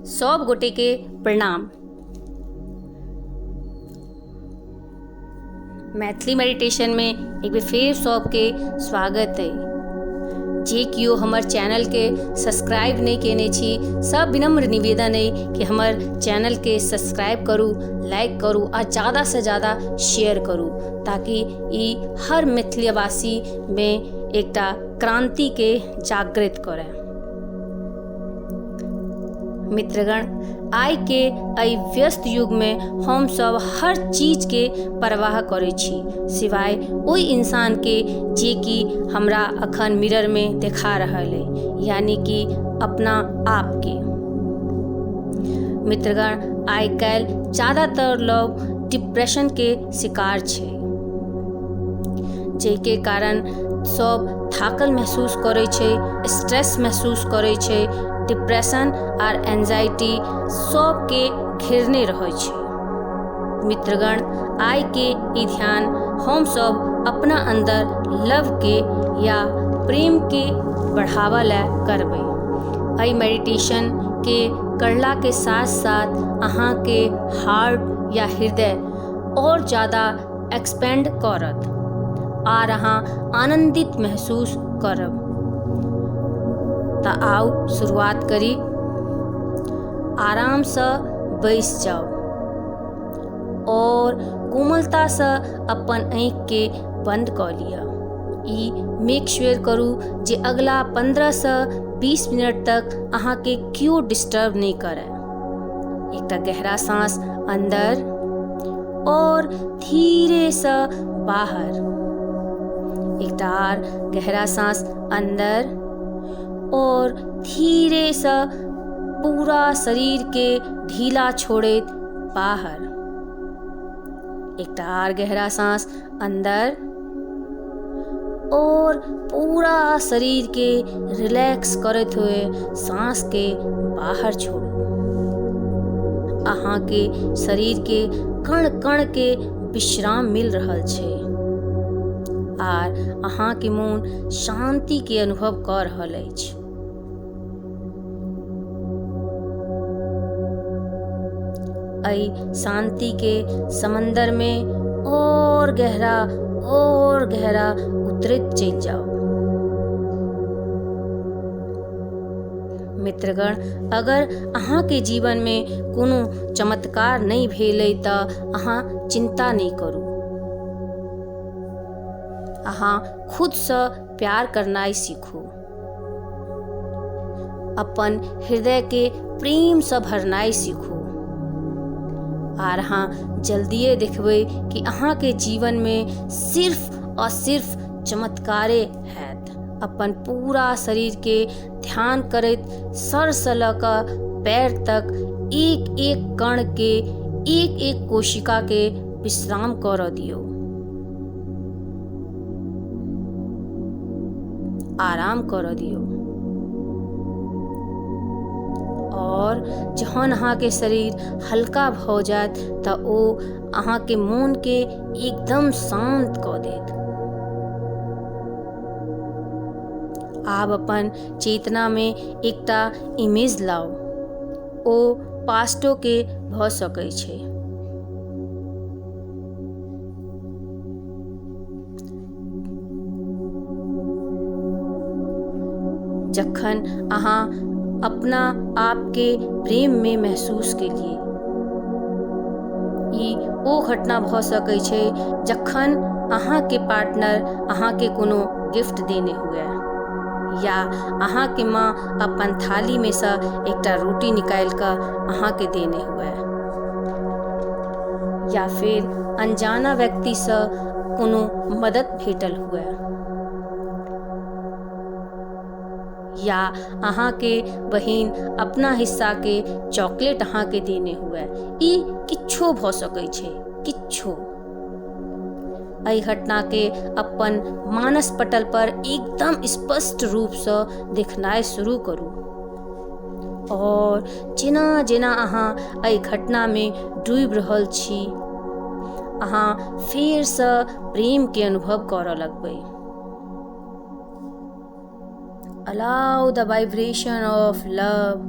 सब गोटे के प्रणाम। मैथिली मेडिटेशन में एक बेर फेर सबके स्वागत है। जे कियो हमर चैनल के सब्सक्राइब नहीं केने छी, सब विनम्र निवेदन है कि हमर चैनल के सब्सक्राइब करू, लाइक करू आ ज़्यादा से ज़्यादा शेयर करू, ताकि ई हर मैथिलीवासी में एकटा क्रांति के जागृत करे। मित्रगण, आइ के एहि व्यस्त युग में हम सब हर चीज के परवाह करै छी, सिवाय ओहि इंसान के जे कि हमरा अखन मिरर में देखा रहल है, यानी कि अपना आप के। मित्रगण, आइ काल्हि ज़्यादातर लोग डिप्रेशन के शिकार छै, जेके कारण सब थाकल महसूस करे छै, स्ट्रेस महसूस करे छै, डिप्रेशन और एंजाइटी सब के घेरने रहे छै। मित्रगण, आइ के ई ध्यान हम सब अपना अंदर लव के या प्रेम के बढ़ावा ला करबै। एहि मेडिटेशन के करला के साथ साथ अहाँ के हार्ट या हृदय और ज़्यादा एक्सपेंड करत और अहाँ आनंदित महसूस करब। तो आओ शुरुआत करी। आराम से बैस जाओ और कोमलता से अपन आँख के बंद कर लिया। ई मेक श्योर करू जे अगला 15 से 20 मिनट तक अहाँ के क्यों डिस्टर्ब नहीं करे। एक गहरा सांस अंदर और धीरे से बाहर, एक और गहरा सांस अंदर और धीरे से पूरा शरीर के ढीला छोड़े बाहर। एक और गहरा सांस अंदर और पूरा शरीर के रिलैक्स करते हुए सांस के बाहर छोड़ो। अहाँ के शरीर के कण कण के विश्राम मिल रहल छै और अहाँ के मन शांति के अनुभव कर रहल अछि। आई शांति के समंदर में और गहरा उतरत चल जाओ। मित्रगण, अगर अहाँ के जीवन में कोनो चमत्कार नहीं भेलै तो अहाँ चिंता नहीं करू। अहाँ खुद से प्यार करनाइ सीखू, अपन हृदय के प्रेम से भरनाइ सीखू और अहाँ जल्दिए देखबै कि अहाँ के जीवन में सिर्फ और सिर्फ चमत्कारे हैत। अपन पूरा शरीर के ध्यान करैत सर से लऽ कऽ पैर तक एक एक कण के, एक एक कोशिका के विश्राम कर दियो। आराम कर दियो और जहन अहाँ के शरीर हल्का भ जात तो ओ अहाँ के मन के एकदम शांत क देत। आब अपन चेतना में एकटा इमेज लाओ, ओ पास्टो के भ सकै छै। जखन अहाँ अपना आप के प्रेम में महसूस के लिए, ई ओ घटना भ सकै छै जखन अहाँ के पार्टनर अहाँ के कोनो गिफ्ट देने हुए, या अहाँ के माँ अपन थाली में से एकटा रोटी निकाल कर अहाँ के देने हुए, या फिर अनजाना व्यक्ति से कोनो मदद भेटल हुए, या अहाँ के बहिन अपना हिस्सा के चॉकलेट अहाँ के देने हुए। ई किच्छो भ सकै छै, किच्छो। एहि घटना के अपन मानस पटल पर एकदम स्पष्ट रूप से देखनाइ शुरू करू और जेना जेना अहाँ एहि घटना में डूबि रहल छी, अहाँ फेर से प्रेम के अनुभव करऽ लगबै। Allow the vibration of love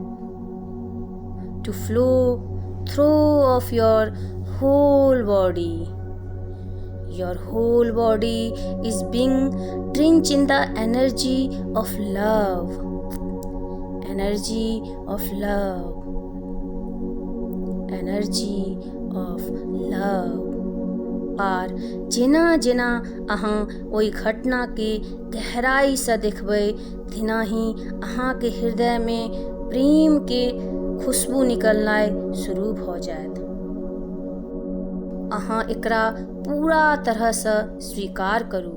to flow through of your whole body. Your whole body is being drenched in the energy of love. Energy of love. Energy of love. और जेना जेना अहाँ ओहि घटना के गहराई से देखबै तेना ही अहाँ के हृदय में प्रेम के खुशबू निकलनाइ शुरू भ जायत। अहाँ एकरा पूरा तरह से स्वीकार करू।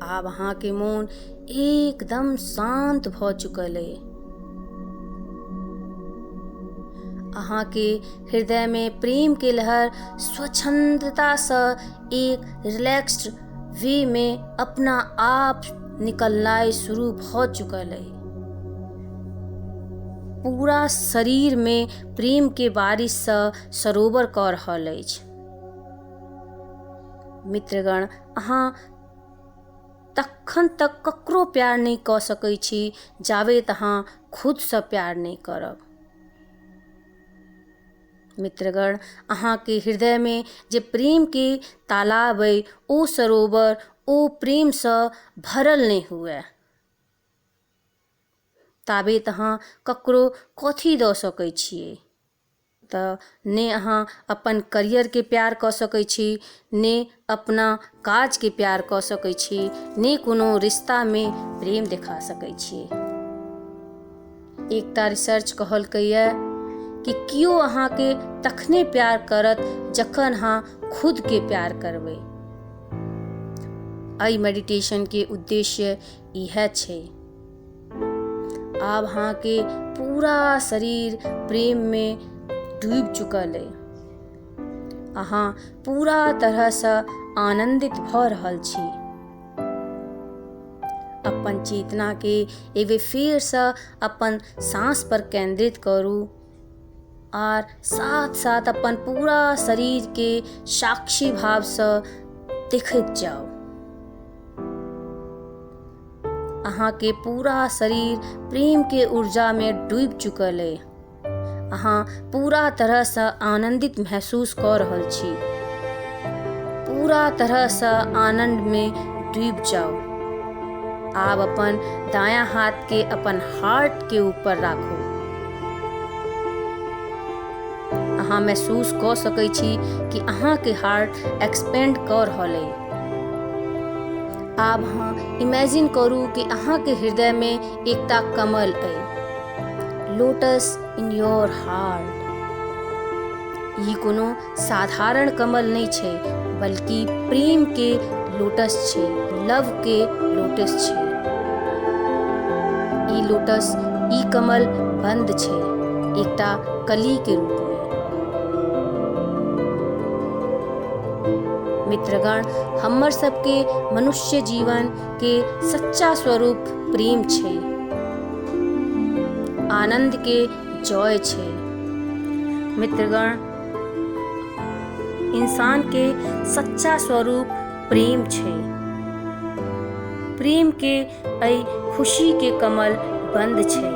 आब अहाँ के मन एकदम शांत भ चुकल है। अहाँ के हृदय में प्रेम के लहर स्वच्छंदता से एक रिलैक्स्ड वे में अपना आप निकलनाइ शुरू भ चुकल है। पूरा शरीर में प्रेम के बारिश से सरोवर क रहल अछि। मित्रगण, अहाँ तखन तक ककरो प्यार नहीं क सकै छी जाबे अहाँ खुद से प्यार नहीं करब। मित्रगण, अहाँ के हृदय में जे प्रेम के तालाब है ओ सरोवर ओ प्रेम से भरल नहीं हुए ताबे अहाँ ककरो कथी द सकै छियै। त ने अहाँ अपन करियर के प्यार क सकै छी, ने अपना काज के प्यार क सकै छी, ने कोनो रिश्ता में प्रेम दिखा सकै छियै। एकटा रिसर्च कहलकैया कि कियो अहाँ के तखने प्यार करत जखन अहाँ खुद के प्यार करबै। एहि मेडिटेशन के उद्देश्य इहे छै। आब अहाँ के पूरा शरीर प्रेम में डूब चुकल है। अहाँ पूरा तरह से आनंदित भ रहल छी। अपन चेतना के एवे फेर से अपन सांस पर केंद्रित करू और साथ साथ अपन पूरा शरीर के साक्षी भाव से देखत जाओ। अहाँ के पूरा शरीर प्रेम के ऊर्जा में डूब चुकल है। अहाँ पूरा तरह से आनंदित महसूस कर रहल छी। पूरा तरह से आनंद में डूब जाओ। आप अपन दायां हाथ के अपन हार्ट के ऊपर राखो। अहाँ महसूस कर सकै छी कि अहाँ के हार्ट एक्सपेंड कर रहल है। आप अहाँ इमेजिन करू कि अहाँ के हृदय में एकटा कमल है, लोटस इन योर हार्ट। ये कोनो साधारण कमल नहीं छै, बल्कि प्रेम के लोटस छै, लव के लोटस छै। ई लोटस, ई कमल बंद छै एकटा कली के रूप में। मित्रगण, हमर सबके मनुष्य जीवन के सच्चा स्वरूप प्रेम छै, आनंद के जॉय छै। मित्रगण, इंसान के सच्चा स्वरूप प्रेम छै। प्रेम के ऐ खुशी के कमल बंद छै।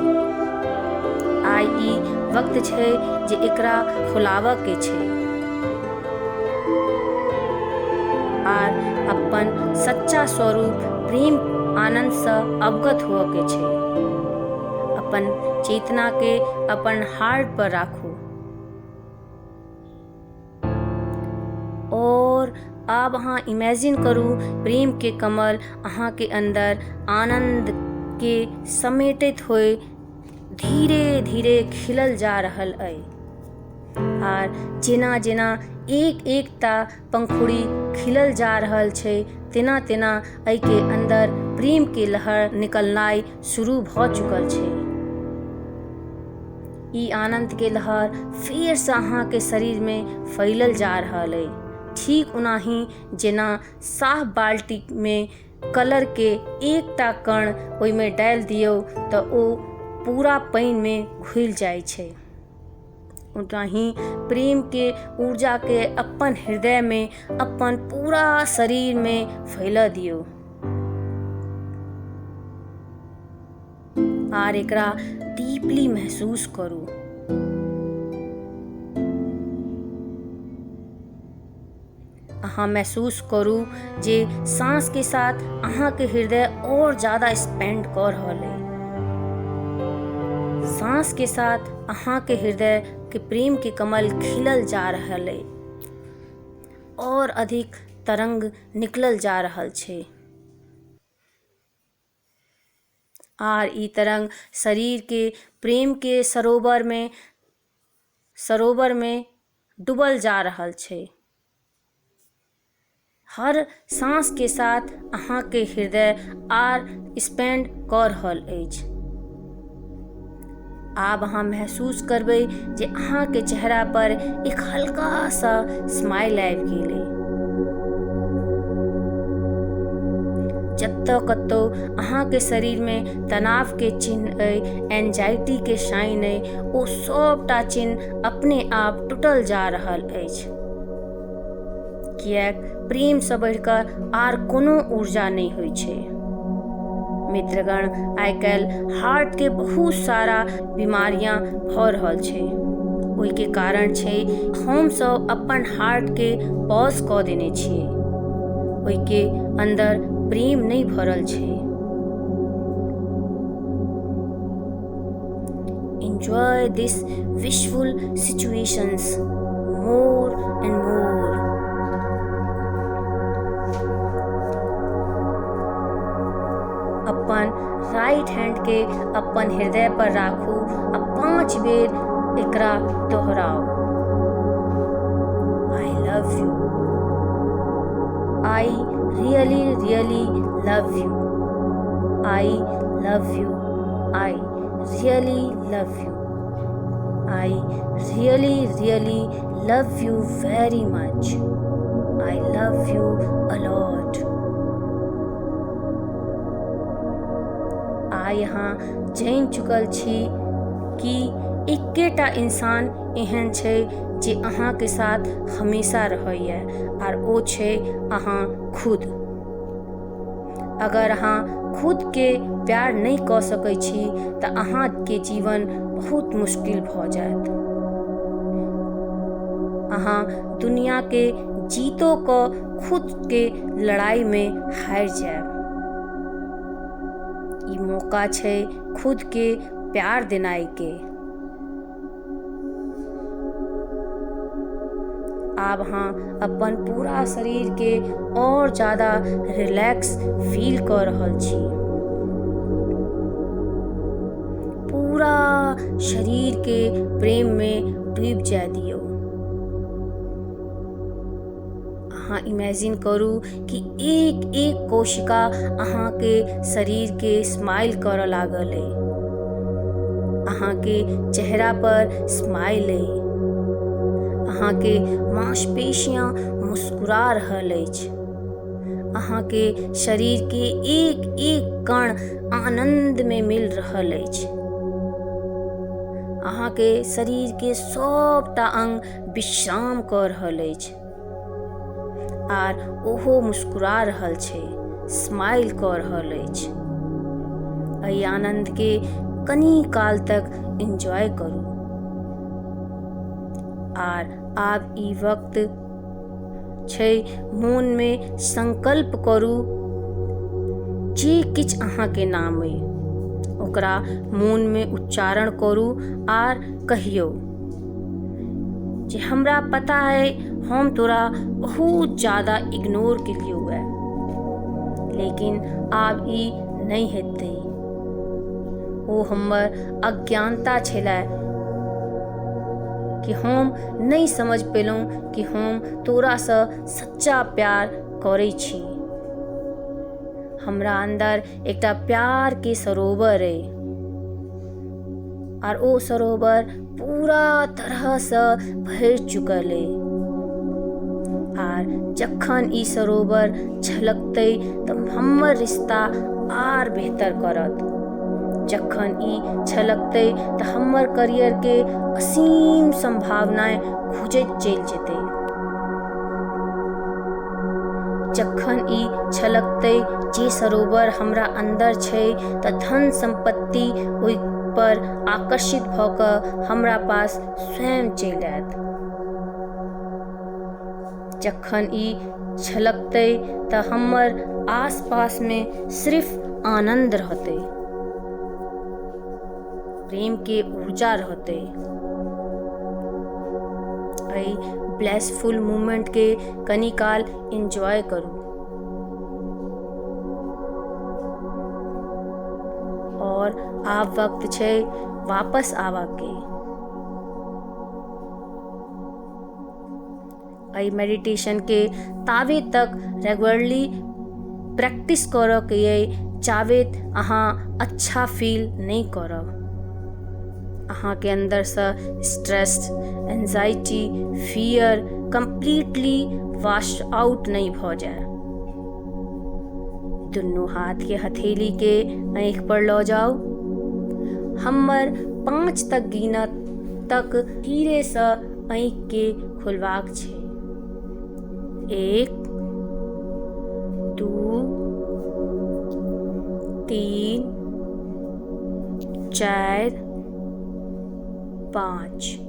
आइ ई वक्त छै जे एकरा फुलावा के छै और अपन सच्चा स्वरूप प्रेम आनंद से अवगत हुआ के छै। अपन चेतना के अपन हार्ट पर राखू और अब अहाँ इमेजिन करू प्रेम के कमल अहाँ के अंदर आनंद के समेटित होए धीरे धीरे खिलल जा रहल है। और जेना जेना एक एकटा पंखुड़ी खिलल जा रहल छै, तेना तेना एहि के अंदर प्रेम के लहर निकलनाइ शुरू भ चुकल छै। ई आनंद के लहर फिर से अहाँ के शरीर में फैलल जा रहल है। ठीक उनाही जेना साफ बाल्टी में कलर के एकटा कण ओहि में डाल दियौ तो ओ पूरा पानी में घुल जाय छै। उनाही प्रेम के ऊर्जा के अपन हृदय में, अपन पूरा शरीर में फैला दियो। आर एकरा डीपली महसूस करू। अहाँ महसूस करू जे सांस के साथ अहाँ के हृदय और ज्यादा स्पेंड कर रहल है। सांस के साथ अहाँ के हृदय के प्रेम के कमल खिलल जा रहल है और अधिक तरंग निकलल जा रहल छै। आर ई तरंग शरीर के प्रेम के सरोवर में डूबल जा रहल छै। हर सांस के साथ अहाँ के हृदय आर स्पेंड कर रहल अछि। आब अहाँ महसूस करबै जे अहाँ के चेहरा पर एक हल्का सा स्माइल आबि गेलै। जतऽ कतौ अहाँ के शरीर में तनाव के चिन्ह एंजाइटी के साइन ओ सबटा चिन्ह अपने आप टूटल जा रहल अछि। किएक प्रेम से बढ़िकऽ आर कोनो ऊर्जा नहि होइ छै। मित्रगण, आइ काल्हि हार्ट के बहुत सारा बीमारियां भऽ रहल छै। ओहि के कारण छै हम सब अपन हार्ट के पॉज कऽ देने छियै। ओहि के अंदर प्रेम नहीं भरल छै। Enjoy this wishful situations more and more. अपन राइट हैंड के अपन हृदय पर राखू आ 5 बेर एकरा दोहराओ। I love you. I really, really love you. I love you. I really love you. I really, really love you very much. I love you a lot. आ यहाँ जानि चुकल छी कि एकेटा इंसान एहन छै जे अहाँ के साथ हमेशा रहैए और ओ छै अहाँ खुद। अगर अहाँ खुद के प्यार नहीं कऽ सकै छी तऽ अहाँ के जीवन बहुत मुश्किल भऽ जायत। अहाँ दुनिया के जीतो कऽ खुद के लड़ाई में हारि जायब। ई मौका छै खुद के प्यार देनाई के। आब अहाँ अपन पूरा शरीर के और ज्यादा रिलैक्स फील कर रहल छी। पूरा शरीर के प्रेम में डूब जाय दियौ। अहाँ इमेजिन करू कि एक एक कोशिका अहाँ के शरीर के स्माइल कर लागल है। अहाँ के चेहरा पर स्माइल है। अहाँ के मांसपेशियां मुस्कुरा रहल अछि। अहाँ के शरीर के एक एक कण आनंद में मिल रहल अछि। अहाँ के शरीर के सबटा अंग विश्राम कर रहल अछि आर ओहो मुस्कुरा रहल छै, स्माइल कर रहल अछि। एहि आनंद के कनी काल तक एंजॉय करू। आर आब ई वक्त छै मोन में संकल्प करू जे किछ अहाँ के नाम अइ ओकरा मोन में उच्चारण करू आर कहियौ जे हमरा पता है हम तोरा बहुत ज्यादा इग्नोर केलियौ है, लेकिन आब ई नहीं हेतै। ओ हमर अज्ञानता छलै कि हम नहीं समझ पेलहुँ कि हम तोरासँ सच्चा प्यार करै छी। हमरा अंदर एकटा प्यार के सरोवर अइ और ओ सरोवर पूरा तरह से भरि चुकल अइ। आर जखन ई सरोवर छलकतै तऽ हमर रिश्ता आर बेहतर करत। जखन ई छलकतै तऽ हमर करियर के असीम संभावनाएं खुजैत चलि जेतै। जखन ई छलकतै जे सरोवर हमरा अंदर छै तऽ धन संपत्ति ओहि पर आकर्षित भऽ कऽ हमरा पास स्वयं चलि आयत। जखन ई छलकतै तऽ हमर आसपास में सिर्फ आनंद रहतै, प्रेम के ऊर्जा रहतै। एहि ब्लेसफुल मोमेंट के कनी काल एंजॉय करू और आब वक्त छै वापस आवा के। एहि मेडिटेशन के तावे तक रेगुलरली प्रैक्टिस करऽ के ये जावे अहाँ अच्छा फील नहीं करब, अहाँ के अंदर से stress, anxiety, fear completely wash out नहीं भ जाए। दुनू हाथ के हथेली के आँख पर लऽ जाओ, हमर 5 तक गिनत तक धीरे से आँख के खुलवाक छै। 1 2 3 4 5।